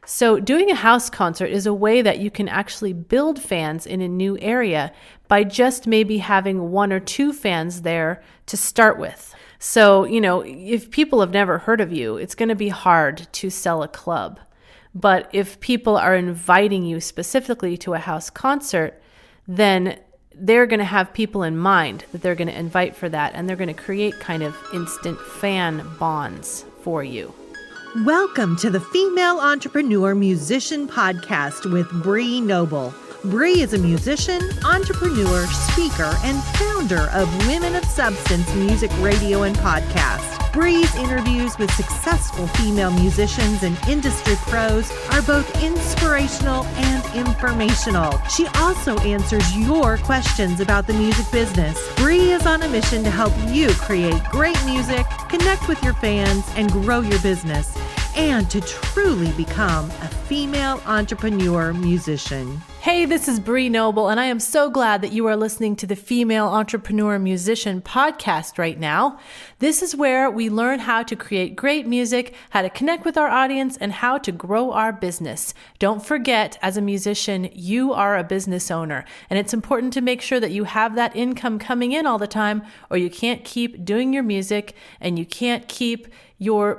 So doing a house concert is a way that you can actually build fans in a new area by just maybe having one or two fans there to start with. So, if people have never heard of you, it's going to be hard to sell a club. But if people are inviting you specifically to a house concert, then they're going to have people in mind that they're going to invite for that, and they're going to create kind of instant fan bonds for you. Welcome to the Female Entrepreneur Musician Podcast with Bree Noble. Bree is a musician, entrepreneur, speaker, and founder of Women of Substance Music Radio and Podcast. Bree's interviews with successful female musicians and industry pros are both inspirational and informational. She also answers your questions about the music business. Bree is on a mission to help you create great music, connect with your fans, and grow your business, and to truly become a female entrepreneur musician. Hey, this is Bree Noble, and I am so glad that you are listening to the Female Entrepreneur Musician Podcast right now. This is where we learn how to create great music, how to connect with our audience, and how to grow our business. Don't forget, as a musician, you are a business owner, and it's important to make sure that you have that income coming in all the time, or you can't keep doing your music, and you can't keep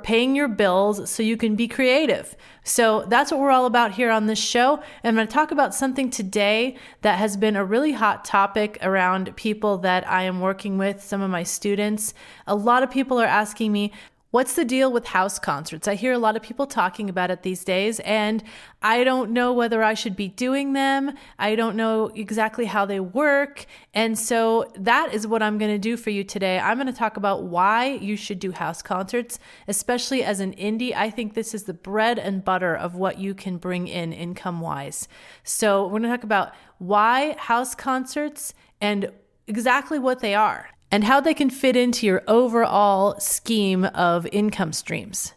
paying your bills so you can be creative. So that's what we're all about here on this show. And I'm going to talk about something today that has been a really hot topic around people that I am working with, some of my students. A lot of people are asking me, what's the deal with house concerts? I hear a lot of people talking about it these days, and I don't know whether I should be doing them. I don't know exactly how they work. And so that is what I'm going to do for you today. I'm going to talk about why you should do house concerts, especially as an indie. I think this is the bread and butter of what you can bring in income-wise. So we're going to talk about why house concerts and exactly what they are, and how they can fit into your overall scheme of income streams.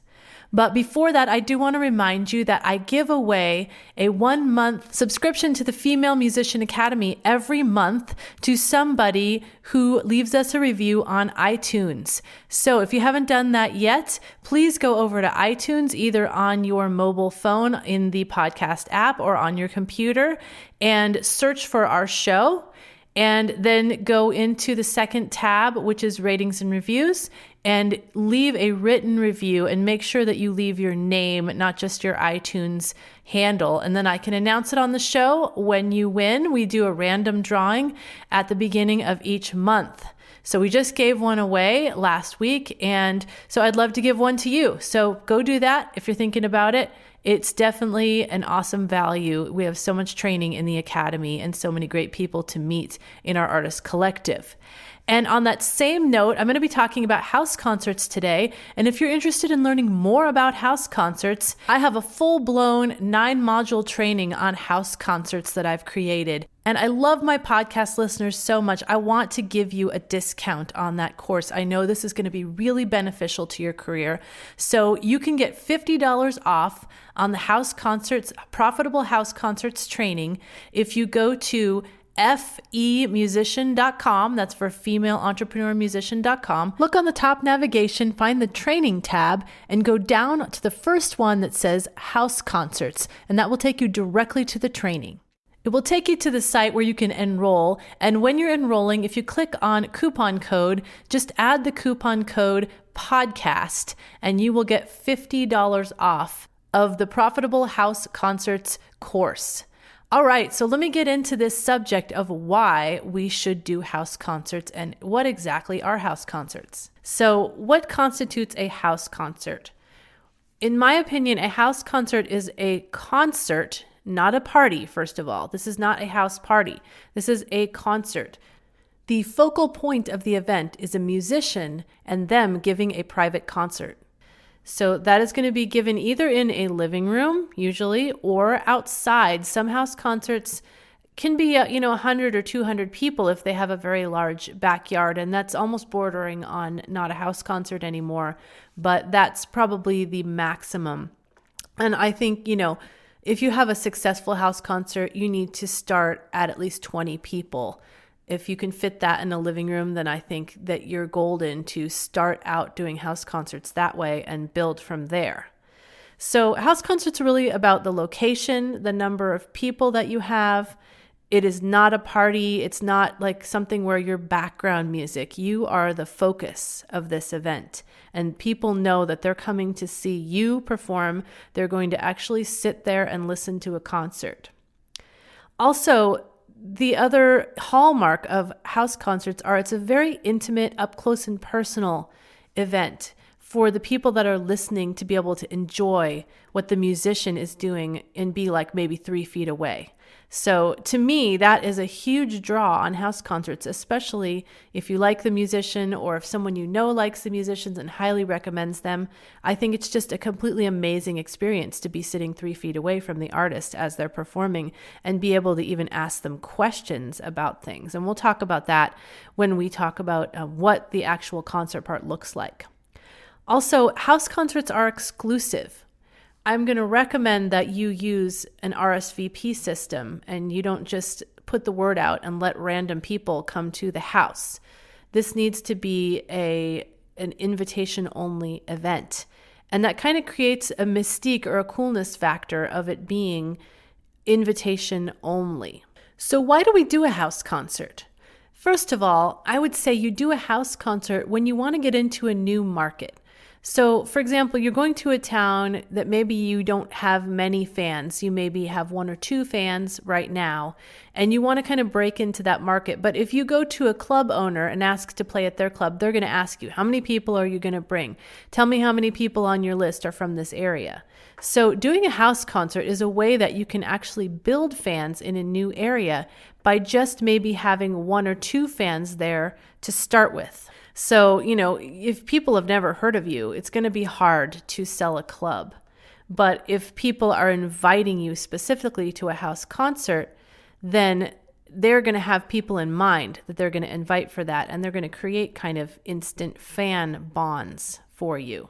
But before that, I do want to remind you that I give away a 1-month subscription to the Female Musician Academy every month to somebody who leaves us a review on iTunes. So if you haven't done that yet, please go over to iTunes, either on your mobile phone in the podcast app or on your computer, and search for our show. And then go into the second tab, which is ratings and reviews, and leave a written review, and make sure that you leave your name, not just your iTunes handle. And then I can announce it on the show when you win. We do a random drawing at the beginning of each month. So we just gave one away last week, and so I'd love to give one to you. So go do that if you're thinking about it. It's definitely an awesome value. We have so much training in the academy and so many great people to meet in our artist collective. And on that same note, I'm going to be talking about house concerts today. And if you're interested in learning more about house concerts, I have a full-blown 9-module training on house concerts that I've created. And I love my podcast listeners so much. I want to give you a discount on that course. I know this is going to be really beneficial to your career. So you can get $50 off on the house concerts, profitable house concerts training, if you go to FEM24.com. That's for femaleentrepreneurmusician.com. Look on the top navigation, find the training tab, and go down to the first one that says house concerts, and that will take you directly to the training. It will take you to the site where you can enroll, and when you're enrolling, if you click on coupon code, just add the coupon code podcast, and you will get $50 off of the Profitable House Concerts course. All right, so let me get into this subject of why we should do house concerts and what exactly are house concerts. So what constitutes a house concert? In my opinion, a house concert is a concert, not a party, first of all. This is not a house party. This is a concert. The focal point of the event is a musician and them giving a private concert. So that is going to be given either in a living room, usually, or outside. Some house concerts can be, 100 or 200 people if they have a very large backyard, and that's almost bordering on not a house concert anymore, but that's probably the maximum. And I think, if you have a successful house concert, you need to start at least 20 people. If you can fit that in a living room, then I think that you're golden to start out doing house concerts that way and build from there. So house concerts are really about the location, the number of people that you have. It is not a party. It's not like something where you're background music. You are the focus of this event. And people know that they're coming to see you perform. They're going to actually sit there and listen to a concert. Also, the other hallmark of house concerts are it's a very intimate, up close and personal event for the people that are listening to be able to enjoy what the musician is doing and be like maybe 3 feet away. So to me, that is a huge draw on house concerts, especially if you like the musician or if someone you know likes the musicians and highly recommends them. I think it's just a completely amazing experience to be sitting 3 feet away from the artist as they're performing and be able to even ask them questions about things. And we'll talk about that when we talk about what the actual concert part looks like. Also, house concerts are exclusive. I'm going to recommend that you use an RSVP system and you don't just put the word out and let random people come to the house. This needs to be an invitation-only event. And that kind of creates a mystique or a coolness factor of it being invitation only. So why do we do a house concert? First of all, I would say you do a house concert when you want to get into a new market. So, for example, you're going to a town that maybe you don't have many fans. You maybe have 1 or 2 fans right now, and you want to kind of break into that market. But if you go to a club owner and ask to play at their club, they're going to ask you, how many people are you going to bring? Tell me how many people on your list are from this area. So doing a house concert is a way that you can actually build fans in a new area by just maybe having 1 or 2 fans there to start with. So, if people have never heard of you, it's going to be hard to sell a club. But if people are inviting you specifically to a house concert, then they're going to have people in mind that they're going to invite for that, and they're going to create kind of instant fan bonds for you.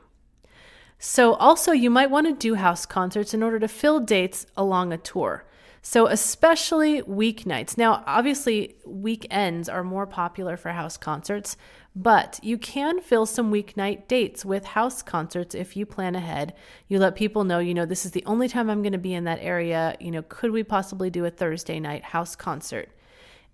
So also, you might want to do house concerts in order to fill dates along a tour. So especially weeknights. Now, obviously, weekends are more popular for house concerts, but you can fill some weeknight dates with house concerts if you plan ahead. You let people know, this is the only time I'm going to be in that area. Could we possibly do a Thursday night house concert?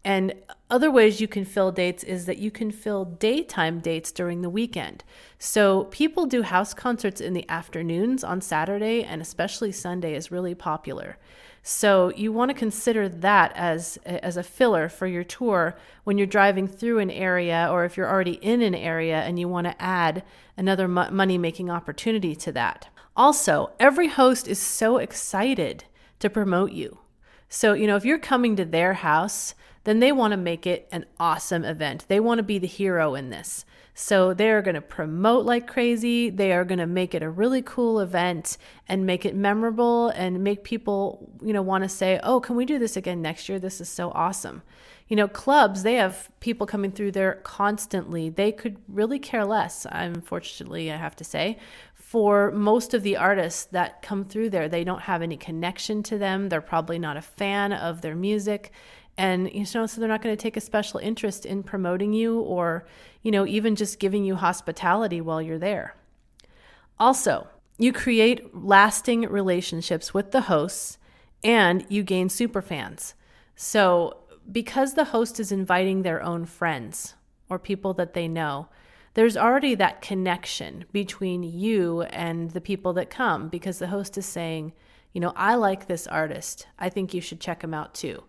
And other ways you can fill dates is that you can fill daytime dates during the weekend. So people do house concerts in the afternoons on Saturday, and especially Sunday is really popular. So you want to consider that as a filler for your tour when you're driving through an area, or if you're already in an area and you want to add another money-making opportunity to that. Also, every host is so excited to promote you. So, if you're coming to their house, then they want to make it an awesome event. They want to be the hero in this. So they're going to promote like crazy. They are going to make it a really cool event and make it memorable and make people, want to say, oh, can we do this again next year? This is so awesome. Clubs, they have people coming through there constantly. They could really care less, unfortunately, I have to say. For most of the artists that come through there, they don't have any connection to them. They're probably not a fan of their music. And, so they're not going to take a special interest in promoting you or, even just giving you hospitality while you're there. Also, you create lasting relationships with the hosts and you gain superfans. So because the host is inviting their own friends or people that they know, there's already that connection between you and the people that come because the host is saying, I like this artist. I think you should check him out too.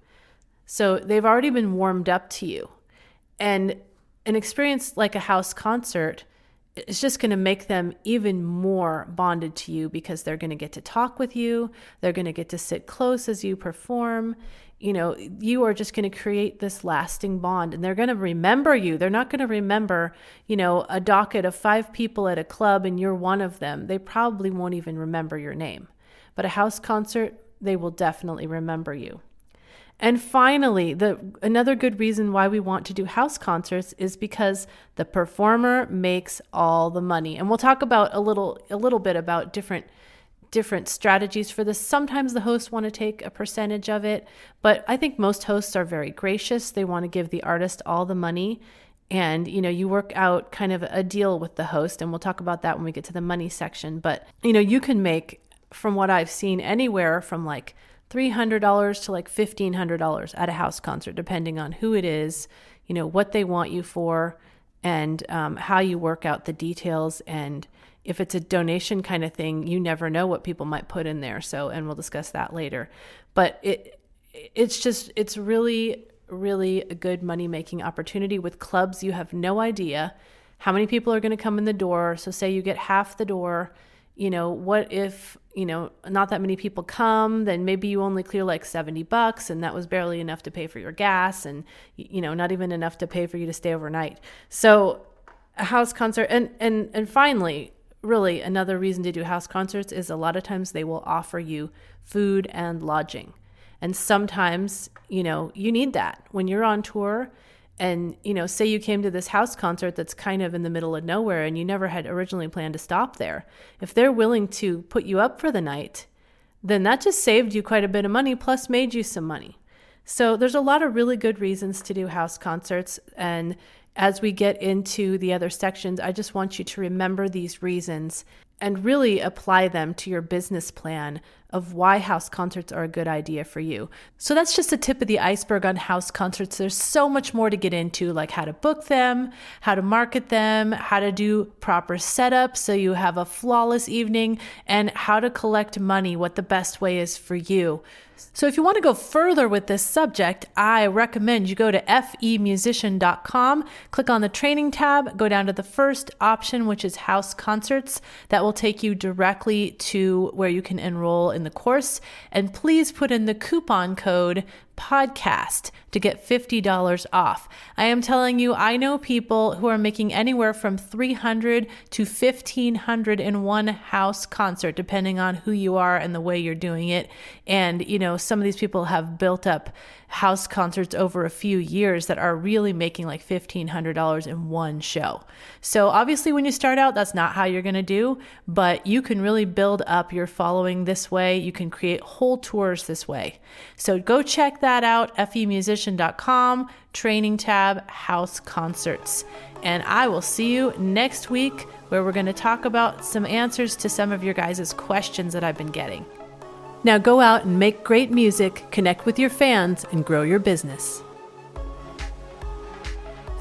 So they've already been warmed up to you. And an experience like a house concert is just going to make them even more bonded to you because they're going to get to talk with you. They're going to get to sit close as you perform. You are just going to create this lasting bond and they're going to remember you. They're not going to remember, a docket of 5 people at a club and you're one of them. They probably won't even remember your name. But a house concert, they will definitely remember you. And finally, another good reason why we want to do house concerts is because the performer makes all the money. And we'll talk about a little bit about different strategies for this. Sometimes the hosts want to take a percentage of it, but I think most hosts are very gracious. They want to give the artist all the money. And, you work out kind of a deal with the host, and we'll talk about that when we get to the money section. But, you can make from what I've seen, anywhere from like $300 to like $1,500 at a house concert, depending on who it is, what they want you for, and how you work out the details. And if it's a donation kind of thing, you never know what people might put in there. And we'll discuss that later. But it's really, really a good money-making opportunity. With clubs, you have no idea how many people are going to come in the door. So say you get half the door, what if, not that many people come, then maybe you only clear like $70, and that was barely enough to pay for your gas, and, not even enough to pay for you to stay overnight. So a house concert, and finally, really another reason to do house concerts is a lot of times they will offer you food and lodging. And sometimes, you need that when you're on tour. And, say you came to this house concert that's kind of in the middle of nowhere and you never had originally planned to stop there. If they're willing to put you up for the night, then that just saved you quite a bit of money, plus made you some money. So there's a lot of really good reasons to do house concerts. And as we get into the other sections, I just want you to remember these reasons and really apply them to your business plan of why house concerts are a good idea for you. So that's just the tip of the iceberg on house concerts. There's so much more to get into, like how to book them, how to market them, how to do proper setup so you have a flawless evening, and how to collect money, what the best way is for you. So if you want to go further with this subject, I recommend you go to FEM24.com, click on the training tab, go down to the first option, which is house concerts. That will take you directly to where you can enroll in the course. And please put in the coupon code podcast to get $50 off. I am telling you, I know people who are making anywhere from $300 to $1,500 in one house concert, depending on who you are and the way you're doing it. And, some of these people have built up house concerts over a few years that are really making like $1,500 in one show. So obviously when you start out, that's not how you're going to do, but you can really build up your following this way. You can create whole tours this way. So go check that out, FEMusician.com, training tab, house concerts. And I will see you next week where we're going to talk about some answers to some of your guys' questions that I've been getting. Now go out and make great music, connect with your fans, and grow your business.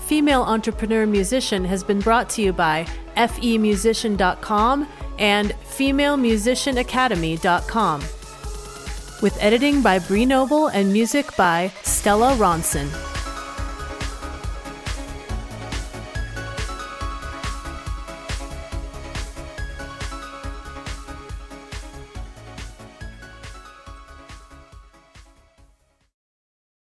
Female Entrepreneur Musician has been brought to you by FEMusician.com and FemaleMusicianAcademy.com. With editing by Bree Noble and music by Stella Ronson.